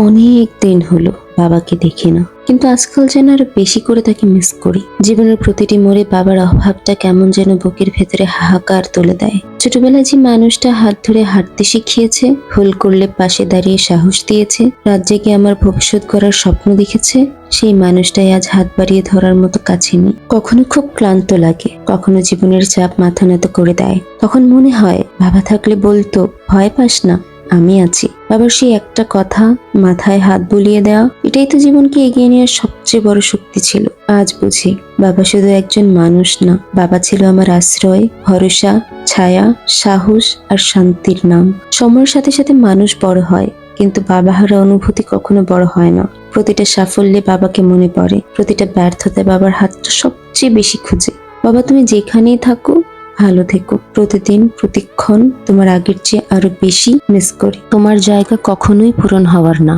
অনেক দিন হলো বাবাকে দেখি না, কিন্তু আজকাল যেন আরো বেশি করে তাকে মিস করি। জীবনের প্রতিটি মোড়ে বাবার অভাবটা কেমন যেন বুকের ভেতরে হাহাকার তুলে দেয়। ছোটবেলায় যে মানুষটা হাত ধরে হাঁটতে শিখিয়েছে, ভুল করলে পাশে দাঁড়িয়ে সাহস দিয়েছে, রাত জেগে আমার ভবিষ্যৎ গড়ার স্বপ্ন দেখেছে, সেই মানুষটাই আজ হাত বাড়িয়ে ধরার মতো কাছে নেই। কখনো খুব ক্লান্ত লাগে, কখনো জীবনের চাপ মাথা নত করে দেয়। তখন মনে হয় বাবা থাকলে বলতো, ভয় পাস না, আমি আছি। বাবার সেই একটা কথা, মাথায় হাত বুলিয়ে দেওয়া, এটাই তো জীবনকে এগিয়ে নেওয়ার সবচেয়ে বড় শক্তি ছিল। আজ বুঝি বাবা শুধু একজন মানুষ না, বাবা ছিল আমার আশ্রয়, ভরসা, ছায়া, সাহস আর শান্তির নাম। সময়ের সাথে সাথে মানুষ বড় হয়, কিন্তু বাবা হারা অনুভূতি কখনো বড় হয় না। প্রতিটা সাফল্যে বাবাকে মনে পড়ে, প্রতিটা ব্যর্থতায় বাবার হাতটা সবচেয়ে বেশি খুঁজে। বাবা, তুমি যেখানেই থাকো ভালো থেকো। প্রতিদিন প্রতিক্ষণ তোমার আগের চেয়ে আরো বেশি মিস করি। তোমার জায়গা কখনোই পূরণ হওয়ার না।